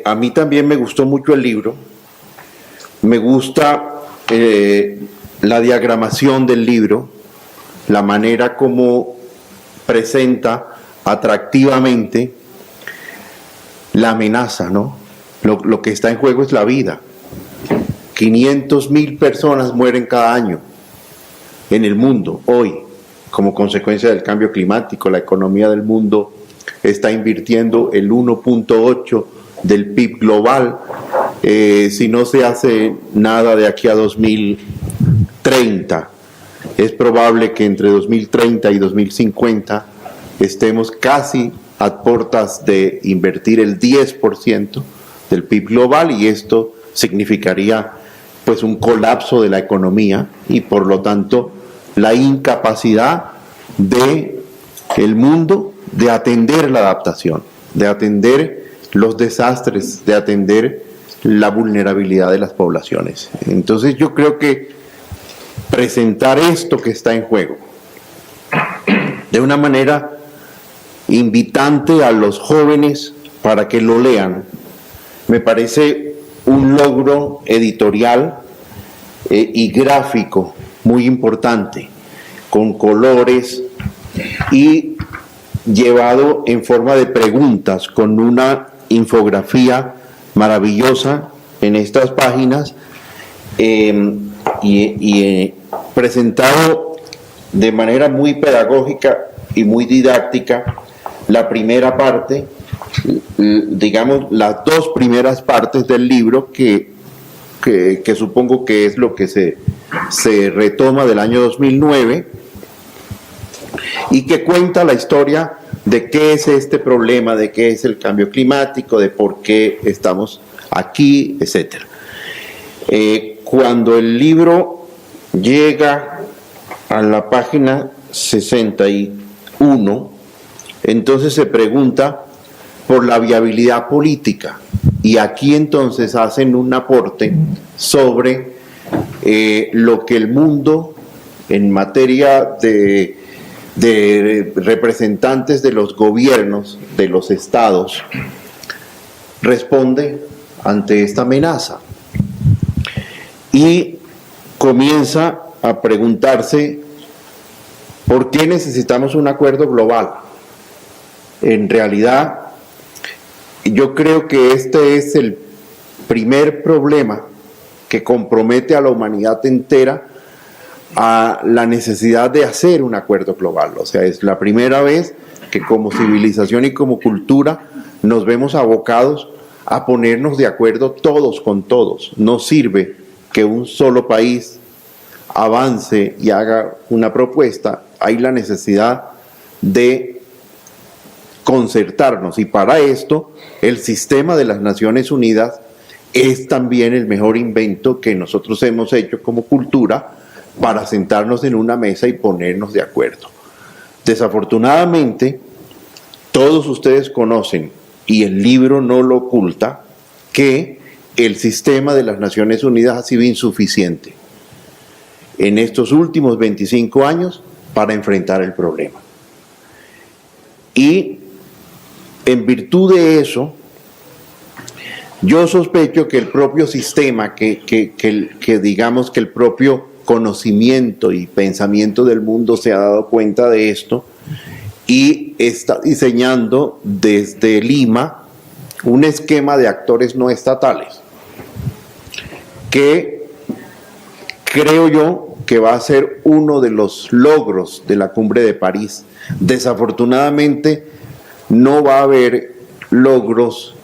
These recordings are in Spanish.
A mí también me gustó mucho el libro. Me gusta la diagramación del libro, la manera como presenta atractivamente la amenaza, ¿no? Lo que está en juego es la vida. 500.000 personas mueren cada año en el mundo hoy como consecuencia del cambio climático. La economía del mundo está invirtiendo el 1.8 del PIB global. Si no se hace nada de aquí a 2030, es probable que entre 2030 y 2050 estemos casi a puertas de invertir el 10% del PIB global, y esto significaría pues un colapso de la economía y por lo tanto la incapacidad de el mundo de atender la adaptación, de atender los desastres, de atender la vulnerabilidad de las poblaciones. Entonces yo creo que presentar esto que está en juego de una manera invitante a los jóvenes para que lo lean, me parece un logro editorial y gráfico muy importante, con colores y llevado en forma de preguntas, con una infografía maravillosa en estas páginas, y presentado de manera muy pedagógica y muy didáctica la primera parte, digamos las dos primeras partes del libro que supongo que es lo que se retoma del año 2009 y que cuenta la historia de qué es este problema, de qué es el cambio climático, de por qué estamos aquí, etc. Cuando el libro llega a la página 61, entonces se pregunta por la viabilidad política, y aquí entonces hacen un aporte sobre lo que el mundo en materia de representantes de los gobiernos, de los estados, responde ante esta amenaza y comienza a preguntarse por qué necesitamos un acuerdo global. En realidad, yo creo que este es el primer problema que compromete a la humanidad entera a la necesidad de hacer un acuerdo global. O sea, es la primera vez que como civilización y como cultura nos vemos abocados a ponernos de acuerdo todos con todos. No sirve que un solo país avance y haga una propuesta. Hay la necesidad de concertarnos, y para esto el sistema de las Naciones Unidas es también el mejor invento que nosotros hemos hecho como cultura para sentarnos en una mesa y ponernos de acuerdo. Desafortunadamente, todos ustedes conocen, y el libro no lo oculta, que el sistema de las Naciones Unidas ha sido insuficiente en estos últimos 25 años para enfrentar el problema. Y en virtud de eso, yo sospecho que el propio sistema, que digamos que el propio conocimiento y pensamiento del mundo se ha dado cuenta de esto y está diseñando desde Lima un esquema de actores no estatales que creo yo que va a ser uno de los logros de la Cumbre de París. Desafortunadamente no va a haber logros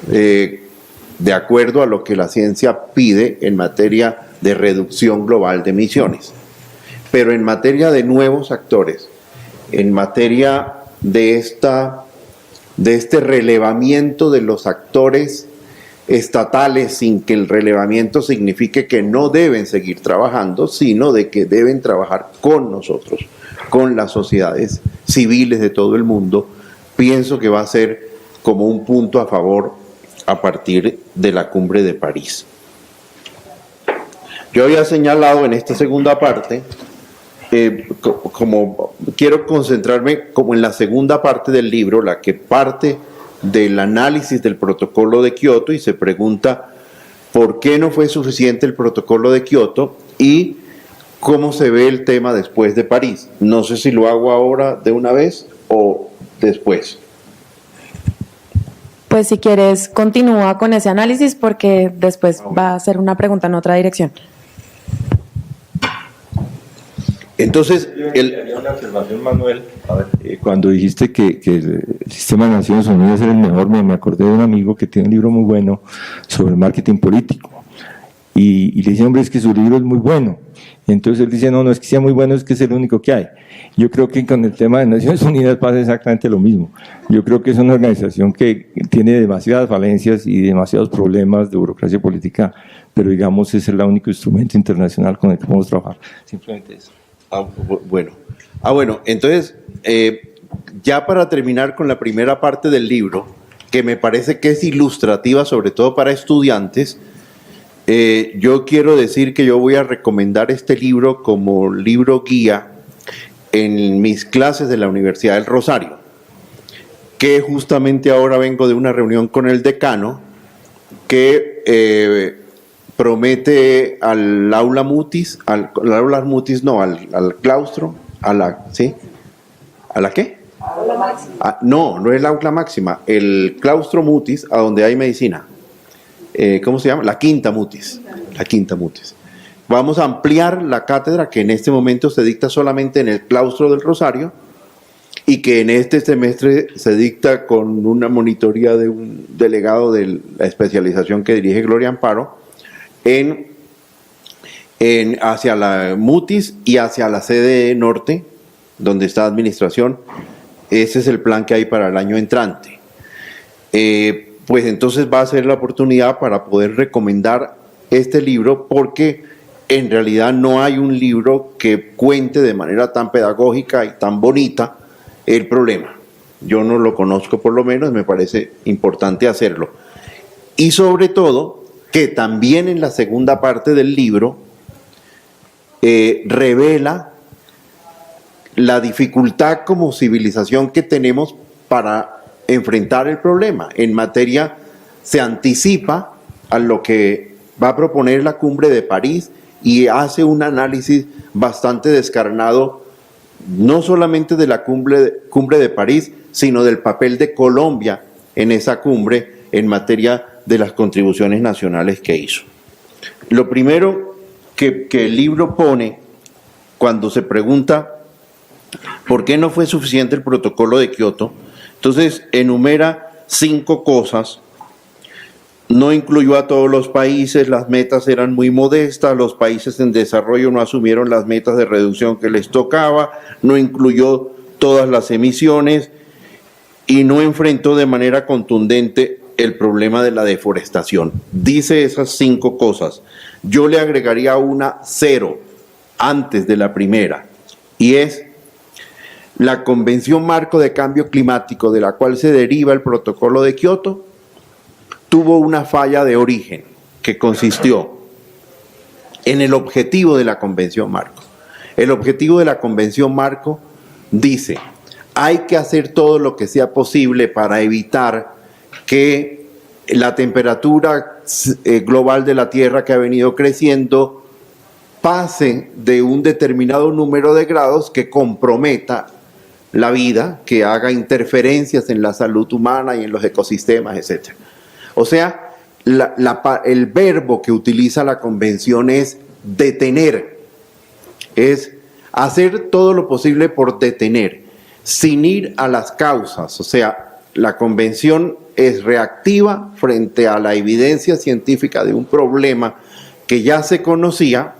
de acuerdo a lo que la ciencia pide en materia de reducción global de emisiones, pero en materia de nuevos actores, en materia de este relevamiento de los actores estatales, sin que el relevamiento signifique que no deben seguir trabajando, sino de que deben trabajar con nosotros, con las sociedades civiles de todo el mundo, pienso que va a ser como un punto a favor a partir de la Cumbre de París. Yo había señalado en esta segunda parte, como quiero concentrarme como en la segunda parte del libro, la que parte del análisis del protocolo de Kioto y se pregunta por qué no fue suficiente el protocolo de Kioto y cómo se ve el tema después de París. No sé si lo hago ahora de una vez o después. Pues si quieres, continúa con ese análisis porque después va a hacer una pregunta en otra dirección. Entonces, una observación, Manuel. A ver, cuando dijiste que el sistema de Naciones Unidas era el mejor, me acordé de un amigo que tiene un libro muy bueno sobre marketing político. Y le dice, hombre, es que su libro es muy bueno. Y entonces él dice, no es que sea muy bueno, es que es el único que hay. Yo creo que con el tema de Naciones Unidas pasa exactamente lo mismo. Yo creo que es una organización que tiene demasiadas falencias y demasiados problemas de burocracia política, pero digamos es el único instrumento internacional con el que podemos trabajar. Simplemente eso. Bueno, entonces, ya para terminar con la primera parte del libro, que me parece que es ilustrativa, sobre todo para estudiantes, yo quiero decir que yo voy a recomendar este libro como libro guía en mis clases de la Universidad del Rosario, que justamente ahora vengo de una reunión con el decano que promete al aula mutis, al claustro, ¿a la qué? Aula máxima. No es la aula máxima, el claustro mutis, a donde hay medicina. ¿Cómo se llama? La quinta mutis. Vamos a ampliar la cátedra que en este momento se dicta solamente en el claustro del Rosario y que en este semestre se dicta con una monitoría de un delegado de la especialización que dirige Gloria Amparo hacia la mutis y hacia la sede norte, donde está administración. Ese es el plan que hay para el año entrante. Pues entonces va a ser la oportunidad para poder recomendar este libro, porque en realidad no hay un libro que cuente de manera tan pedagógica y tan bonita el problema. Yo no lo conozco, por lo menos, me parece importante hacerlo. Y sobre todo, que también en la segunda parte del libro revela la dificultad como civilización que tenemos para enfrentar el problema. En materia, se anticipa a lo que va a proponer la cumbre de París y hace un análisis bastante descarnado, no solamente de la cumbre de París, sino del papel de Colombia en esa cumbre en materia de las contribuciones nacionales que hizo. Lo primero que el libro pone cuando se pregunta por qué no fue suficiente el protocolo de Kioto, entonces enumera 5 cosas. No incluyó a todos los países, las metas eran muy modestas, los países en desarrollo no asumieron las metas de reducción que les tocaba, no incluyó todas las emisiones y no enfrentó de manera contundente el problema de la deforestación. Dice esas 5 cosas. Yo le agregaría una 0 antes de la primera, y es la Convención Marco de Cambio Climático, de la cual se deriva el protocolo de Kioto, tuvo una falla de origen que consistió en el objetivo de la Convención Marco. El objetivo de la Convención Marco dice: hay que hacer todo lo que sea posible para evitar que la temperatura global de la Tierra, que ha venido creciendo, pase de un determinado número de grados que comprometa la vida, que haga interferencias en la salud humana y en los ecosistemas, etc. O sea, el verbo que utiliza la Convención es detener, es hacer todo lo posible por detener, sin ir a las causas. O sea, la Convención es reactiva frente a la evidencia científica de un problema que ya se conocía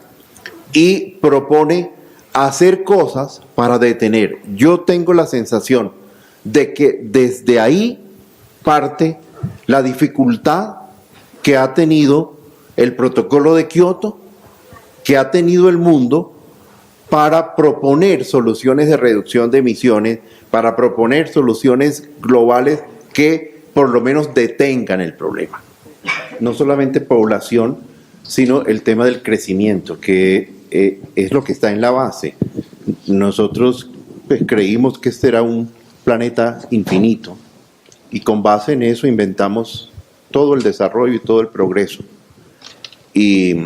y propone hacer cosas para detener. Yo tengo la sensación de que desde ahí parte la dificultad que ha tenido el protocolo de Kioto, que ha tenido el mundo para proponer soluciones de reducción de emisiones, para proponer soluciones globales que por lo menos detengan el problema. No solamente población, sino el tema del crecimiento, que es lo que está en la base. Nosotros pues, creímos que este era un planeta infinito y con base en eso inventamos todo el desarrollo y todo el progreso. Y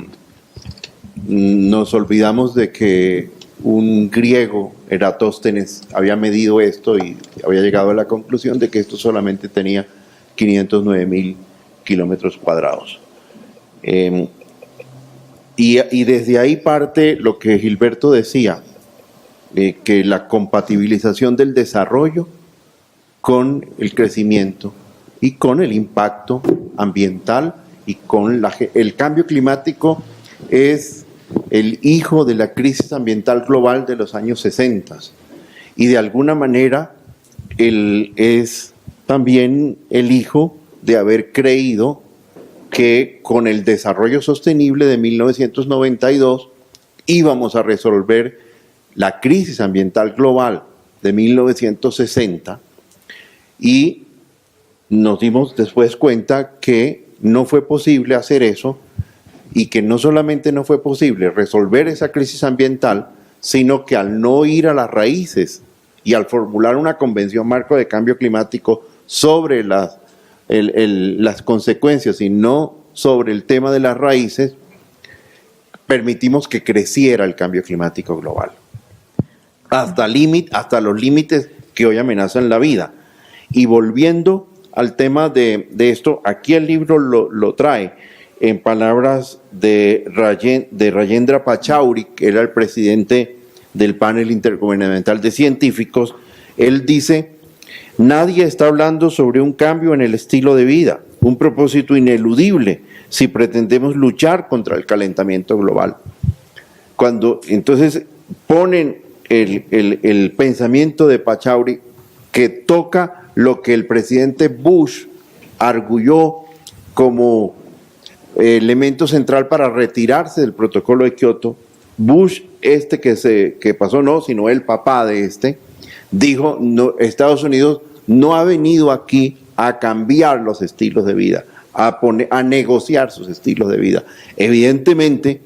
nos olvidamos de que un griego, Eratóstenes, había medido esto y había llegado a la conclusión de que esto solamente tenía 509.000 kilómetros cuadrados. Y desde ahí parte lo que Gilberto decía, que la compatibilización del desarrollo con el crecimiento y con el impacto ambiental y con el cambio climático es el hijo de la crisis ambiental global de los años 60 y de alguna manera él es también el hijo de haber creído que con el desarrollo sostenible de 1992 íbamos a resolver la crisis ambiental global de 1960 y nos dimos después cuenta que no fue posible hacer eso y que no solamente no fue posible resolver esa crisis ambiental, sino que al no ir a las raíces y al formular una convención marco de cambio climático sobre las consecuencias y no sobre el tema de las raíces, permitimos que creciera el cambio climático global. Hasta los límites que hoy amenazan la vida. Y volviendo al tema de esto, aquí el libro lo trae en palabras de Rajendra Pachauri, que era el presidente del panel intergubernamental de científicos. Él dice: nadie está hablando sobre un cambio en el estilo de vida, un propósito ineludible si pretendemos luchar contra el calentamiento global. Cuando entonces ponen el pensamiento de Pachauri, que toca lo que el presidente Bush arguyó como elemento central para retirarse del protocolo de Kioto. Bush, que pasó, no, sino el papá de dijo: no, Estados Unidos no ha venido aquí a cambiar los estilos de vida, a negociar sus estilos de vida. Evidentemente,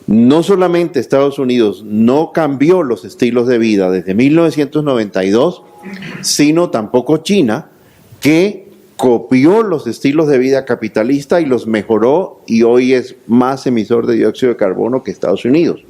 no solamente Estados Unidos no cambió los estilos de vida desde 1992, sino tampoco China, que copió los estilos de vida capitalista y los mejoró, y hoy es más emisor de dióxido de carbono que Estados Unidos.